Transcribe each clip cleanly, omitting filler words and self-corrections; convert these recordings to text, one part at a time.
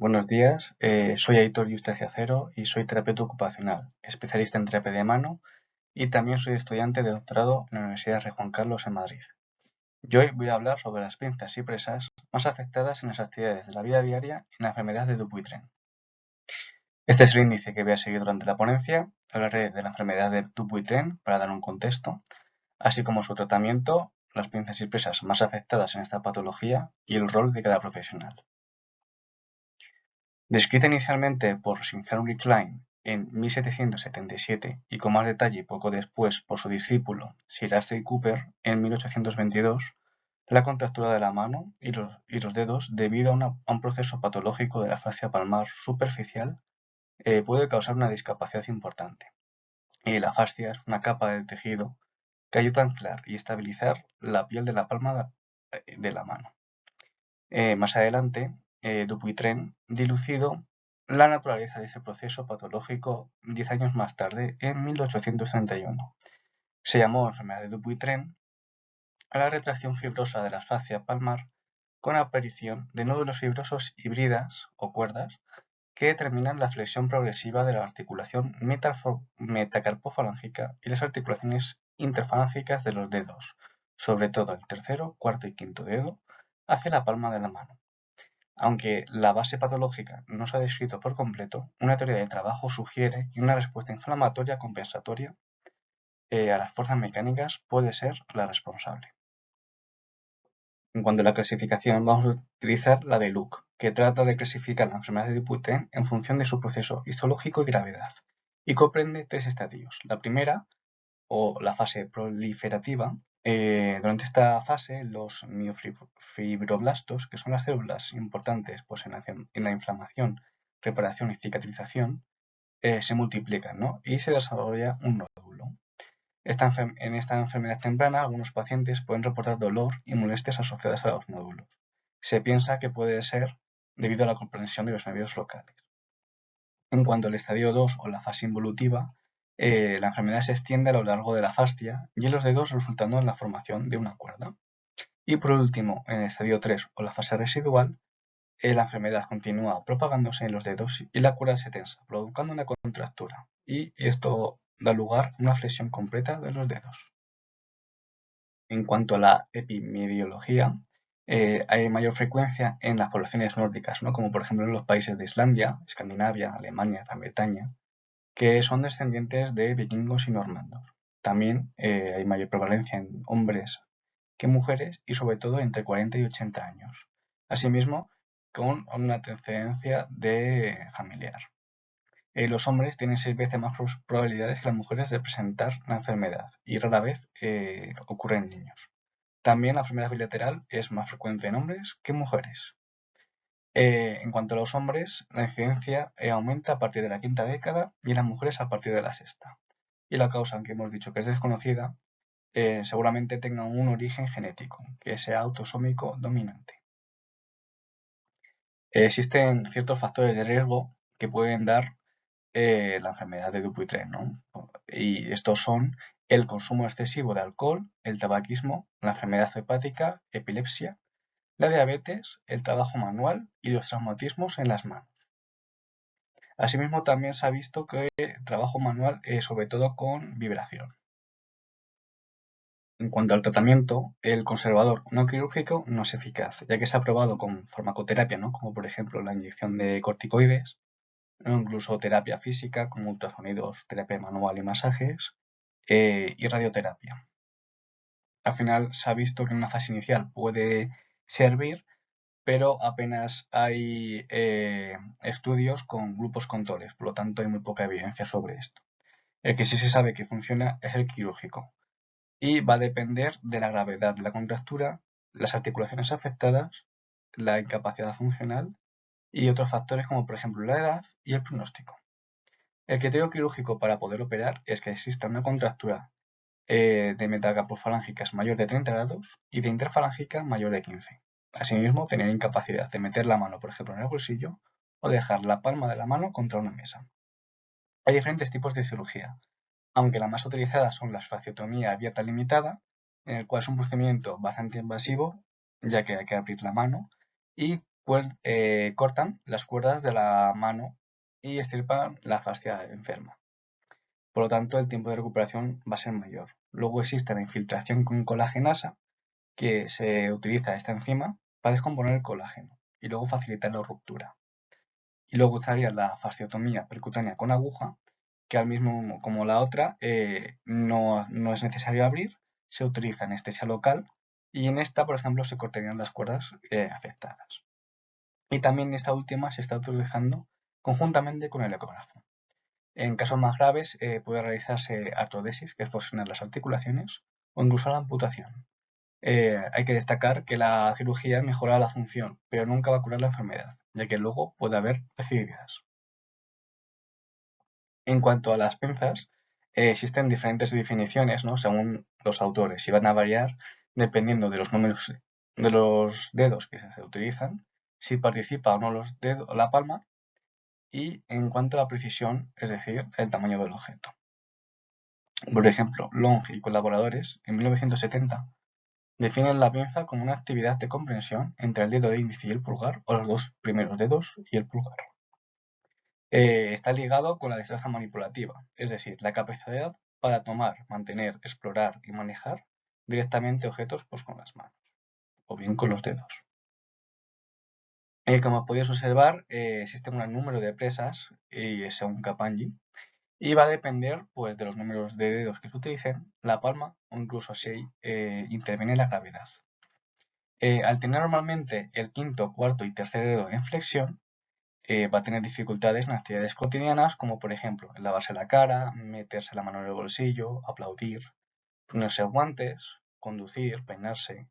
Buenos días, soy Aitor Yustaciacero y soy terapeuta ocupacional, especialista en terapia de mano y también soy estudiante de doctorado en la Universidad Rey Juan Carlos en Madrid. Yo hoy voy a hablar sobre las pinzas y presas más afectadas en las actividades de la vida diaria en la enfermedad de Dupuytren. Este es el índice que voy a seguir durante la ponencia. Hablaré de la enfermedad de Dupuytren para dar un contexto, así como su tratamiento, las pinzas y presas más afectadas en esta patología y el rol de cada profesional. Descrita inicialmente por Sir Henry Klein en 1777 y con más detalle poco después por su discípulo Sir Astley Cooper en 1822, la contractura de la mano y los dedos debido a un proceso patológico de la fascia palmar superficial puede causar una discapacidad importante. Y la fascia es una capa del tejido que ayuda a anclar y estabilizar la piel de la palma de la mano. Más adelante, Dupuytren dilucidó la naturaleza de ese proceso patológico 10 años más tarde, en 1831. Se llamó enfermedad de Dupuytren a la retracción fibrosa de la fascia palmar con aparición de nódulos fibrosos híbridas o cuerdas que determinan la flexión progresiva de la articulación metacarpofalángica y las articulaciones interfalángicas de los dedos, sobre todo el tercero, cuarto y quinto dedo, hacia la palma de la mano. Aunque la base patológica no se ha descrito por completo, una teoría de trabajo sugiere que una respuesta inflamatoria compensatoria a las fuerzas mecánicas puede ser la responsable. En cuanto a la clasificación, vamos a utilizar la de Luke, que trata de clasificar la enfermedad de Dupuytren en función de su proceso histológico y gravedad, y comprende tres estadios. La primera, o la fase proliferativa. Durante esta fase, los miofibroblastos, que son las células importantes pues, en la inflamación, reparación y cicatrización, se multiplican, ¿no? Y se desarrolla un nódulo. En esta enfermedad temprana, algunos pacientes pueden reportar dolor y molestias asociadas a los nódulos. Se piensa que puede ser debido a la comprensión de los nervios locales. En cuanto al estadio 2 o la fase involutiva, la enfermedad se extiende a lo largo de la fascia y en los dedos, resultando en la formación de una cuerda. Y por último, en el estadio 3 o la fase residual, la enfermedad continúa propagándose en los dedos y la cuerda se tensa, provocando una contractura. Y esto da lugar a una flexión completa de los dedos. En cuanto a la epidemiología, hay mayor frecuencia en las poblaciones nórdicas, ¿no? Como por ejemplo en los países de Islandia, Escandinavia, Alemania, Gran Bretaña, que son descendientes de vikingos y normandos. También hay mayor prevalencia en hombres que mujeres y sobre todo entre 40 y 80 años. Asimismo, con una antecedencia de familiar. Los hombres tienen 6 veces más probabilidades que las mujeres de presentar la enfermedad y rara vez ocurre en niños. También la enfermedad bilateral es más frecuente en hombres que en mujeres. En cuanto a los hombres, la incidencia aumenta a partir de la quinta década y en las mujeres a partir de la sexta. Y la causa, aunque hemos dicho que es desconocida, seguramente tenga un origen genético, que sea autosómico dominante. Existen ciertos factores de riesgo que pueden dar la enfermedad de Dupuytren, ¿no? Y estos son el consumo excesivo de alcohol, el tabaquismo, la enfermedad hepática, epilepsia, la diabetes, el trabajo manual y los traumatismos en las manos. Asimismo, también se ha visto que trabajo manual, sobre todo con vibración. En cuanto al tratamiento, el conservador no quirúrgico no es eficaz, ya que se ha probado con farmacoterapia, ¿no? Como por ejemplo la inyección de corticoides, o incluso terapia física como ultrasonidos, terapia manual y masajes, y radioterapia. Al final se ha visto que en una fase inicial puede servir, pero apenas hay estudios con grupos controles, por lo tanto hay muy poca evidencia sobre esto. El que sí se sabe que funciona es el quirúrgico y va a depender de la gravedad de la contractura, las articulaciones afectadas, la incapacidad funcional y otros factores como por ejemplo la edad y el pronóstico. El criterio quirúrgico para poder operar es que exista una contractura de metacarpofalángicas mayor de 30 grados y de interfalángica mayor de 15. Asimismo, tener incapacidad de meter la mano, por ejemplo, en el bolsillo o dejar la palma de la mano contra una mesa. Hay diferentes tipos de cirugía, aunque las más utilizadas son la fasciotomía abierta limitada, en el cual es un procedimiento bastante invasivo, ya que hay que abrir la mano, y cortan las cuerdas de la mano y extirpan la fascia enferma. Por lo tanto, el tiempo de recuperación va a ser mayor. Luego existe la infiltración con colagenasa, que se utiliza esta enzima para descomponer el colágeno y luego facilitar la ruptura. Y luego estaría la fasciotomía percutánea con aguja, que al mismo como la otra no es necesario abrir, se utiliza anestesia local y en esta, por ejemplo, se cortarían las cuerdas afectadas. Y también esta última se está utilizando conjuntamente con el ecógrafo. En casos más graves puede realizarse artrodesis, que es fusionar las articulaciones, o incluso la amputación. Hay que destacar que la cirugía mejora la función, pero nunca va a curar la enfermedad, ya que luego puede haber recidivistas. En cuanto a las pinzas, existen diferentes definiciones, ¿no?, según los autores y van a variar dependiendo de los números de los dedos que se utilizan, si participa o no la palma y en cuanto a la precisión, es decir, el tamaño del objeto. Por ejemplo, Long y colaboradores, en 1970, definen la pinza como una actividad de comprensión entre el dedo índice y el pulgar, o los dos primeros dedos y el pulgar. Está ligado con la destreza manipulativa, es decir, la capacidad para tomar, mantener, explorar y manejar directamente objetos pues, con las manos, o bien con los dedos. Como podéis observar, existe un gran número de presas, según Capanghi, y va a depender pues, de los números de dedos que se utilicen, la palma o incluso si interviene la gravedad. Al tener normalmente el quinto, cuarto y tercer dedo en flexión, va a tener dificultades en actividades cotidianas como por ejemplo en lavarse la cara, meterse la mano en el bolsillo, aplaudir, ponerse guantes, conducir, peinarse,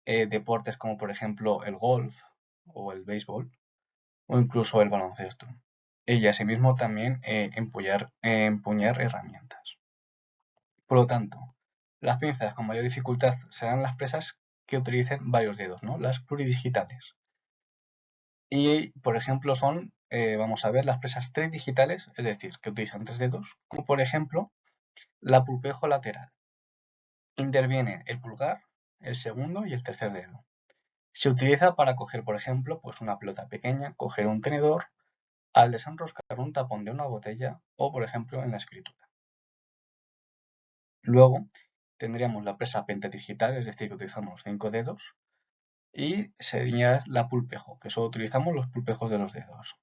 deportes como por ejemplo el golf o el béisbol o incluso el baloncesto. Y asimismo también empuñar herramientas. Por lo tanto, las pinzas con mayor dificultad serán las presas que utilicen varios dedos, ¿no?, las pluridigitales. Y, por ejemplo, vamos a ver, las presas tridigitales, es decir, que utilizan 3 dedos, como por ejemplo la pulpejo lateral. Interviene el pulgar, el segundo y el tercer dedo. Se utiliza para coger, por ejemplo, pues una pelota pequeña, coger un tenedor, al desenroscar un tapón de una botella o, por ejemplo, en la escritura. Luego tendríamos la presa pentadigital, es decir, que utilizamos 5 dedos, y sería la pulpejo, que solo utilizamos los pulpejos de los dedos.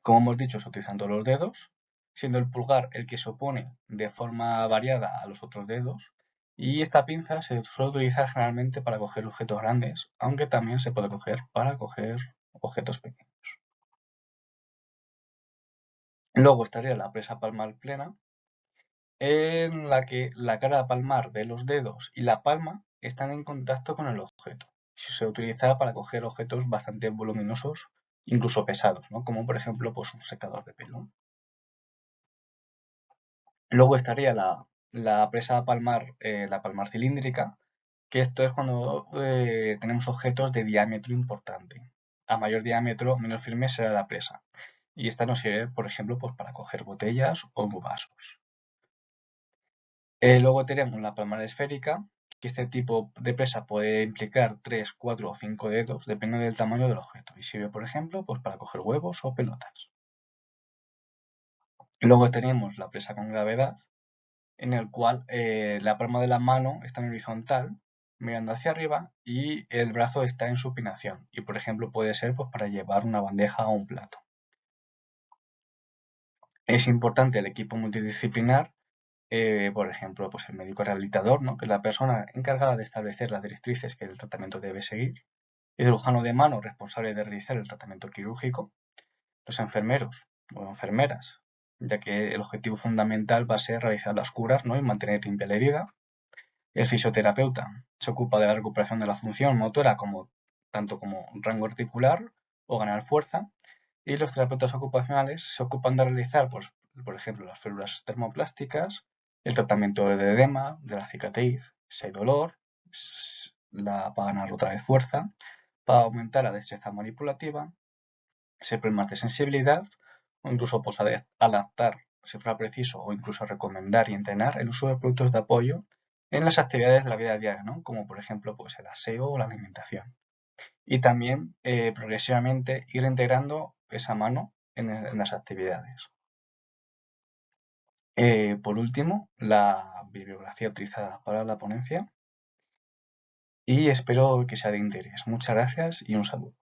Como hemos dicho, se utilizan todos los dedos, siendo el pulgar el que se opone de forma variada a los otros dedos, y esta pinza se suele utilizar generalmente para coger objetos grandes, aunque también se puede coger para coger objetos pequeños. Luego estaría la presa palmar plena, en la que la cara palmar de los dedos y la palma están en contacto con el objeto. Se utiliza para coger objetos bastante voluminosos, incluso pesados, ¿no?, como por ejemplo pues un secador de pelo. Luego estaría la presa palmar, la palmar cilíndrica, que esto es cuando tenemos objetos de diámetro importante. A mayor diámetro, menos firme será la presa. Y esta nos sirve, por ejemplo, pues para coger botellas o vasos. Luego tenemos la palmar esférica, que este tipo de presa puede implicar 3, 4 o 5 dedos, dependiendo del tamaño del objeto. Y sirve, por ejemplo, pues para coger huevos o pelotas. Luego tenemos la presa con gravedad, en el cual la palma de la mano está en horizontal, mirando hacia arriba, y el brazo está en supinación. Y por ejemplo puede ser pues, para llevar una bandeja o un plato. Es importante el equipo multidisciplinar, por ejemplo, pues el médico rehabilitador, ¿no?, que es la persona encargada de establecer las directrices que el tratamiento debe seguir, el cirujano de mano responsable de realizar el tratamiento quirúrgico, los enfermeros o enfermeras, ya que el objetivo fundamental va a ser realizar las curas, ¿no?, y mantener limpia la herida. El fisioterapeuta se ocupa de la recuperación de la función motora, tanto como rango articular o ganar fuerza, y los terapeutas ocupacionales se ocupan de realizar, pues, por ejemplo, las férulas termoplásticas, el tratamiento del edema, de la cicatriz, si hay dolor, para ganar otra vez fuerza, para aumentar la destreza manipulativa, si hay problemas de sensibilidad, o incluso pues, adaptar, si fuera preciso, o incluso recomendar y entrenar el uso de productos de apoyo en las actividades de la vida diaria, ¿no?, como por ejemplo pues, el aseo o la alimentación. y también progresivamente ir integrando esa mano en las actividades. Por último, la bibliografía utilizada para la ponencia y espero que sea de interés. Muchas gracias y un saludo.